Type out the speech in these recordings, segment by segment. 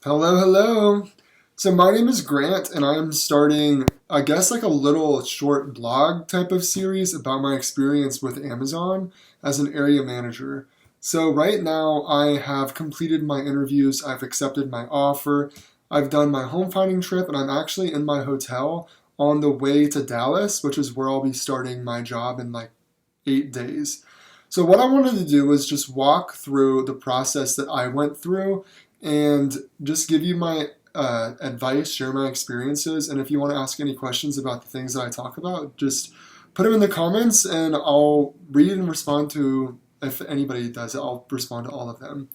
Hello, hello. So my name is Grant, and I'm starting, I guess, like a little short blog type of series about my experience with Amazon as an area manager. So right now, I have completed my interviews, I've accepted my offer, I've done my home finding trip, and I'm actually in my hotel on the way to Dallas, which is where I'll be starting my job in like 8 days. So, what I wanted to do was just walk through the process that I went through and just give you my advice, share my experiences. And if you want to ask any questions about the things that I talk about, just put them in the comments and I'll read and respond to, if anybody does it, I'll respond to all of them.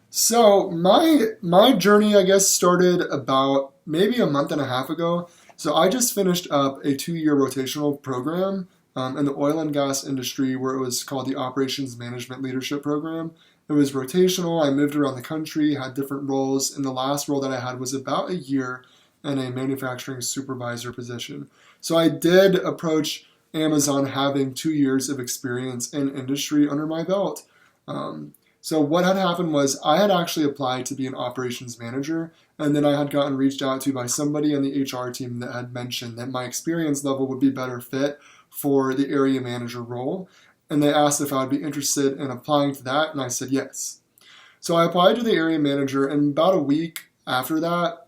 So, my journey, I guess, started about maybe a month and a half ago. So, I just finished up a 2 year rotational program in the oil and gas industry where it was called the Operations Management Leadership Program. It was rotational. I moved around the country, had different roles, and the last role that I had was about a year in a manufacturing supervisor position. So I did approach Amazon having 2 years of experience in industry under my belt. Um, so what had happened was I had actually applied to be an operations manager, and then I had gotten reached out to by somebody on the HR team that had mentioned that my experience level would be better fit for the area manager role. And they asked if I would be interested in applying to that, and I said yes. So I applied to the area manager, and about a week after that,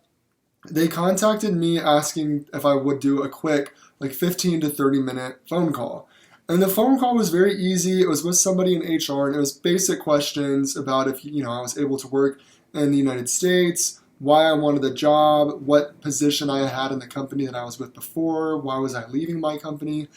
they contacted me asking if I would do a quick, like 15 to 30-minute phone call. And the phone call was very easy. It was with somebody in HR, and it was basic questions about if I was able to work in the United States, why I wanted the job, what position I had in the company that I was with before, why was I leaving my company,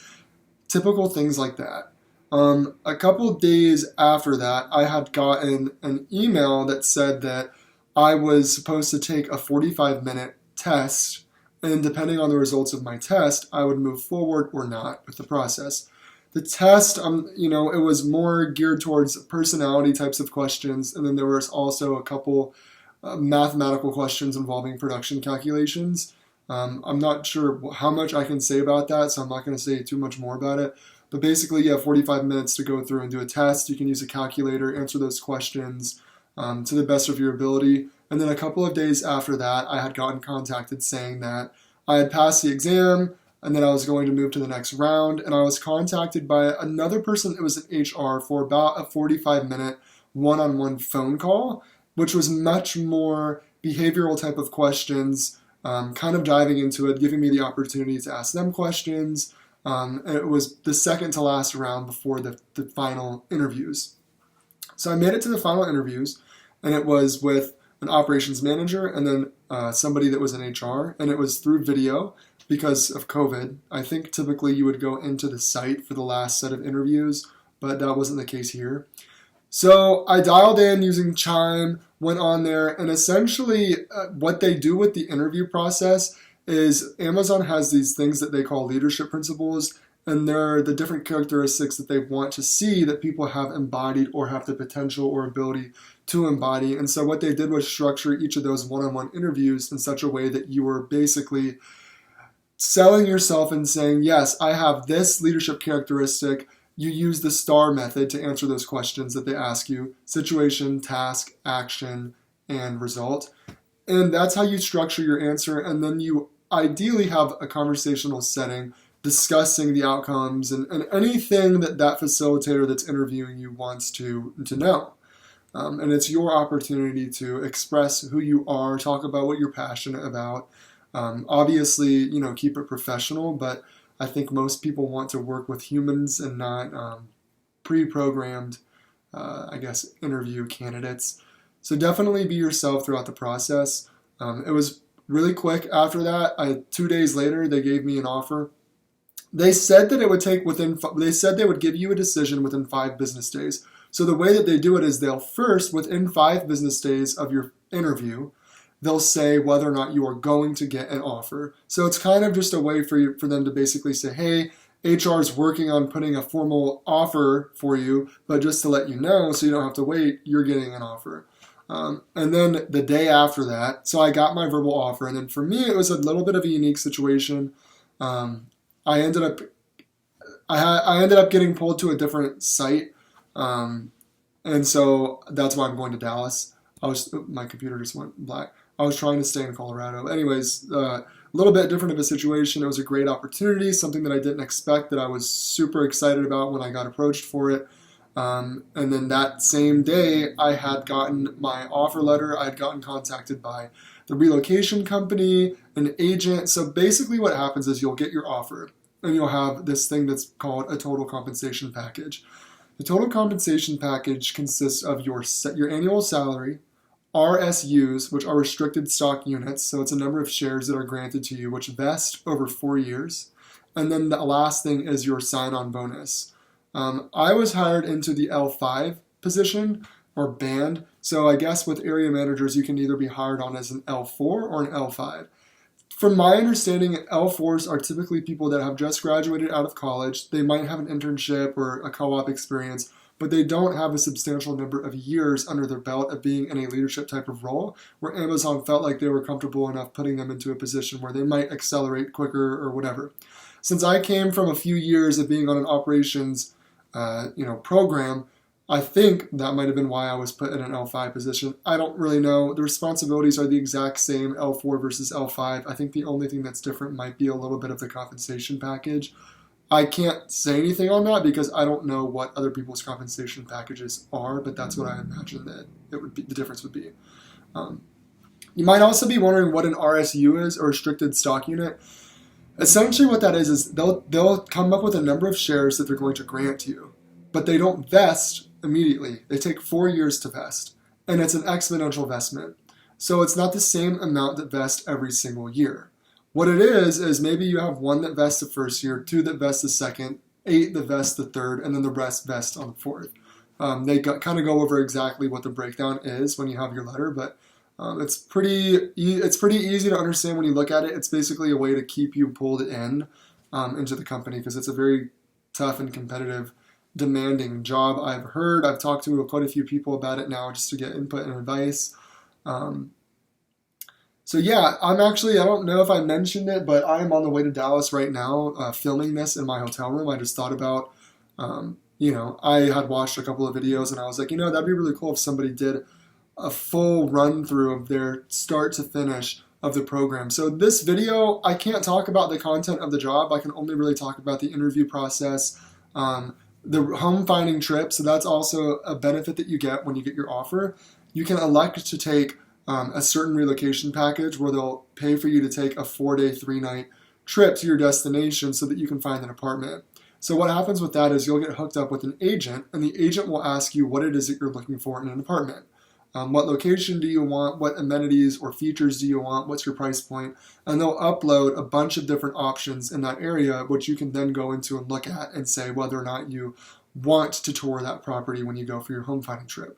typical things like that. A couple of days after that, I had gotten an email that said that I was supposed to take a 45-minute test, and depending on the results of my test, I would move forward or not with the process. The test, it was more geared towards personality types of questions, and then there was also a couple mathematical questions involving production calculations. I'm not sure how much I can say about that, so I'm not going to say too much more about it. But basically, you have 45 minutes to go through and do a test. You can use a calculator, answer those questions to the best of your ability. And then a couple of days after that, I had gotten contacted saying that I had passed the exam and then I was going to move to the next round. And I was contacted by another person that was in HR for about a 45-minute one-on-one phone call, which was much more behavioral type of questions, kind of diving into it, giving me the opportunity to ask them questions. And it was the second to last round before the final interviews. So I made it to the final interviews, and it was with an operations manager and then somebody that was in HR, and it was through video because of COVID. I think typically you would go into the site for the last set of interviews, but that wasn't the case here. So I dialed in using Chime, went on there, and essentially what they do with the interview process is Amazon has these things that they call leadership principles, and they're the different characteristics that they want to see that people have embodied or have the potential or ability to embody. And so what they did was structure each of those one-on-one interviews in such a way that you were basically selling yourself and saying, yes, I have this leadership characteristic. You use the STAR method to answer those questions that they ask you: situation, task, action, and result. And that's how you structure your answer. And then you ideally have a conversational setting discussing the outcomes and anything that facilitator that's interviewing you wants to know. And it's your opportunity to express who you are, talk about what you're passionate about. Obviously, keep it professional, but I think most people want to work with humans and not pre-programmed, interview candidates. So definitely be yourself throughout the process. It was really quick after that. 2 days later, they gave me an offer. They said that it would take they said they would give you a decision within 5 business days. So the way that they do it is they'll first, within 5 business days of your interview, they'll say whether or not you are going to get an offer. So it's kind of just a way for them to basically say, hey, HR is working on putting a formal offer for you, but just to let you know so you don't have to wait, you're getting an offer. And then the day after that, so I got my verbal offer, and then for me it was a little bit of a unique situation. I ended up getting pulled to a different site, and so that's why I'm going to Dallas. My computer just went black. I was trying to stay in Colorado. Anyways, a little bit different of a situation. It was a great opportunity, something that I didn't expect, that I was super excited about when I got approached for it. And then that same day, I had gotten my offer letter. I had gotten contacted by the relocation company, an agent. So basically, what happens is you'll get your offer, and you'll have this thing that's called a total compensation package. The total compensation package consists of your annual salary, RSUs, which are restricted stock units, so it's a number of shares that are granted to you, which vest over 4 years. And then the last thing is your sign-on bonus. I was hired into the L5 position or band, so I guess with area managers, you can either be hired on as an L4 or an L5. From my understanding, L4s are typically people that have just graduated out of college. They might have an internship or a co-op experience, but they don't have a substantial number of years under their belt of being in a leadership type of role, where Amazon felt like they were comfortable enough putting them into a position where they might accelerate quicker or whatever. Since I came from a few years of being on an operations program, I think that might have been why I was put in an L5 position. I don't really know. The responsibilities are the exact same, L4 versus L5. I think the only thing that's different might be a little bit of the compensation package. I can't say anything on that because I don't know what other people's compensation packages are, but that's what I imagine that it would be. The difference would be. You might also be wondering what an RSU is, or restricted stock unit. Essentially, what that is they'll come up with a number of shares that they're going to grant to you, but they don't vest immediately. They take 4 years to vest, and it's an exponential vestment. So it's not the same amount that vests every single year. What it is maybe you have 1 that vests the first year, 2 that vests the second, 8 that vests the third, and then the rest vest on the fourth. They kind of go over exactly what the breakdown is when you have your letter, but it's pretty easy to understand when you look at it. It's basically a way to keep you pulled in into the company, because it's a very tough and competitive, demanding job. I've talked to quite a few people about it now just to get input and advice. So yeah, I don't know if I mentioned it, but I'm on the way to Dallas right now, filming this in my hotel room. I just thought about, I had watched a couple of videos and I was like, that'd be really cool if somebody did a full run through of their start to finish of the program. So this video, I can't talk about the content of the job. I can only really talk about the interview process, the home finding trip. So that's also a benefit that you get when you get your offer. You can elect to take a certain relocation package where they'll pay for you to take a 4-day, 3-night trip to your destination so that you can find an apartment. So what happens with that is you'll get hooked up with an agent, and the agent will ask you what it is that you're looking for in an apartment. What location do you want? What amenities or features do you want? What's your price point? And they'll upload a bunch of different options in that area, which you can then go into and look at and say whether or not you want to tour that property when you go for your home finding trip.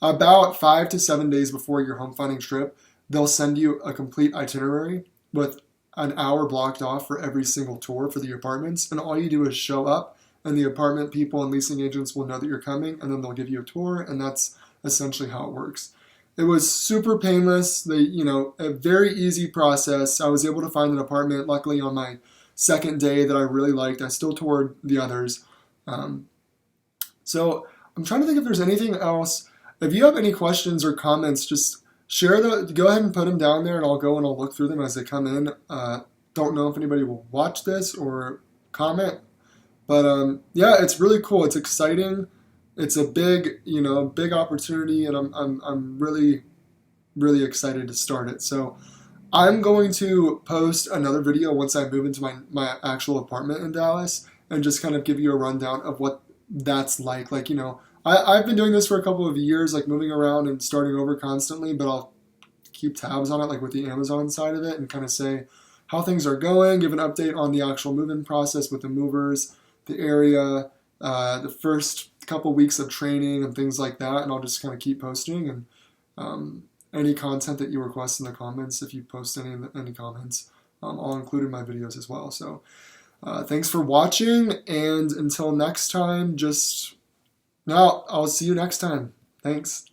About 5 to 7 days before your home finding trip, they'll send you a complete itinerary with an hour blocked off for every single tour for the apartments. And all you do is show up, and the apartment people and leasing agents will know that you're coming, and then they'll give you a tour, and that's essentially how it works. It was super painless. A very easy process. I was able to find an apartment, luckily, on my second day that I really liked. I still toured the others. So I'm trying to think if there's anything else. If you have any questions or comments, just go ahead and put them down there, and I'll go and I'll look through them as they come in. Don't know if anybody will watch this or comment, but yeah, it's really cool. It's exciting. It's a big opportunity, and I'm really, really excited to start it. So I'm going to post another video once I move into my actual apartment in Dallas, and just kind of give you a rundown of what that's like. I've been doing this for a couple of years, moving around and starting over constantly, but I'll keep tabs on it, with the Amazon side of it, and kind of say how things are going, give an update on the actual move-in process with the movers, the area, the first couple weeks of training and things like that, and I'll just kind of keep posting, and any content that you request in the comments, if you post any comments, I'll include in my videos as well. So thanks for watching, and until next time, I'll see you next time. Thanks.